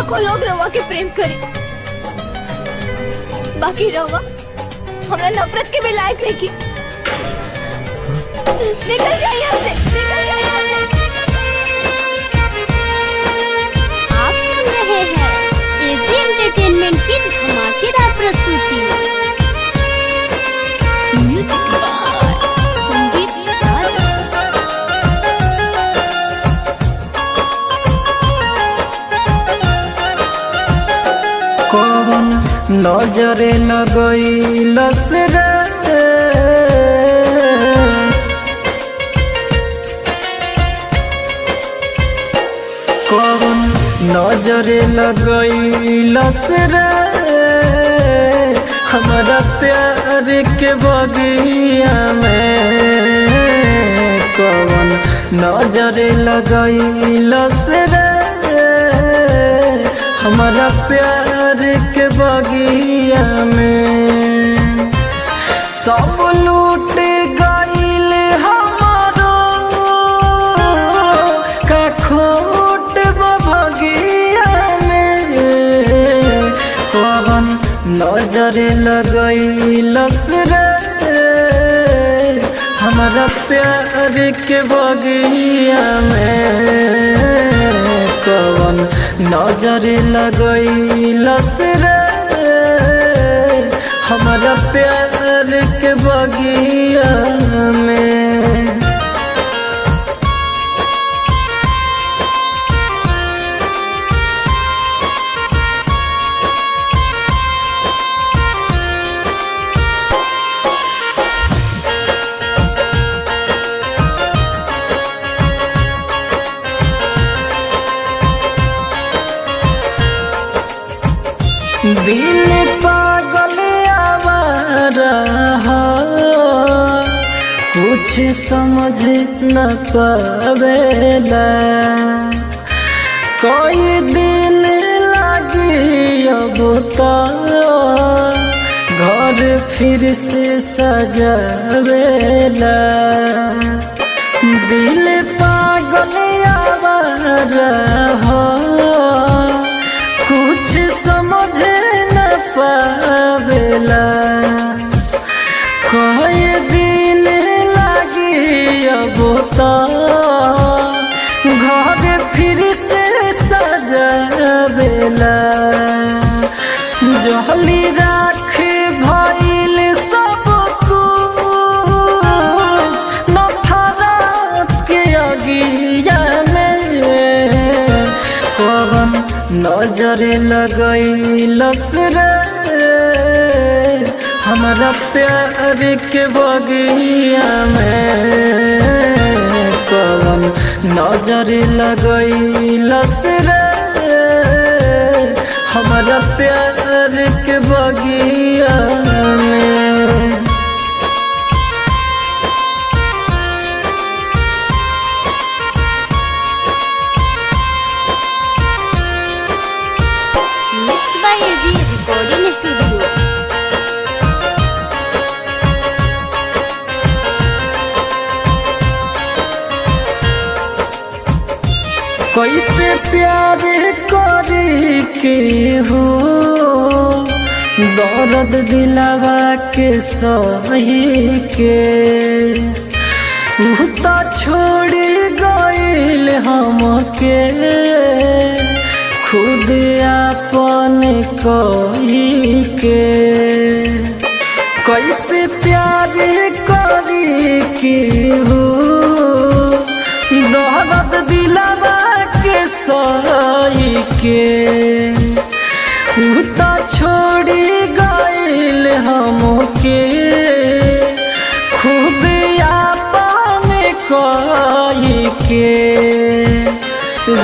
लाखों लोग रवा के प्रेम करी, बाकी रवा हमरा नफरत के भी लायक नहीं की। निकल जाइए यहाँ से, निकल जाइए यहाँ से। आप सुन रहे हैं एजी एंटरटेनमेंट की धमाकेदार प्रस्तुति। म्यूजिक बाय संदीप साजा। कौन नजरे लगैलस रे, कौन नजरे लगैलस रे, हमारा प्यार के बगिया में। कौन नजरे लगैलस रे, हमारा प्यार के बगिया में। सब लूट गईल हमारो का खोट बगिया में। कौन नजर लगैलस रे, हमारा प्यार के बगिया में। कौन नजर लगैलस रे, हमारा प्यार के बगिया में। दिल पागल आवारा है, कुछ समझ न पावेला। कोई दिन लगी अब तो घर फिर से सजावेला। दिल पागल आवारा है, कुछ समझ न पावेला। कोई दिन लगी अब तो घर फिर से सजावेला। जहली राख भइल सब कुछ नफरत के अगिया में। कौन नजर लगैलस रे, हमारा प्यार के बगिया में। कौन नजर लगैलस रे, हमारा प्यार के बगिया में। Mix by AG recording studio. कैसे प्यार करी के हो, दर्द दिलावा के सही के। उता छोड़ गईल हमके, खुद आपन कही के। कैसे प्यार करी के हो, दर्द दिलावा के सही के। उता छोड़ गईल हमके, खुद आपन कही के।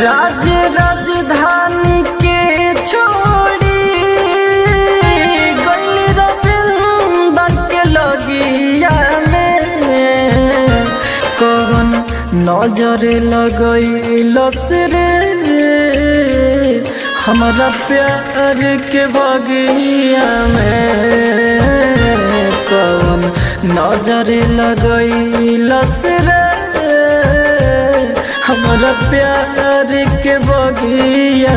राज राजधानी के छोड़ी गईल रविंदर के लगिया में। कौन नजर लगैलस रे, हमारा प्यार के बगिया में। कौन नजर लगैलस रे, हमारा प्यार के बगिया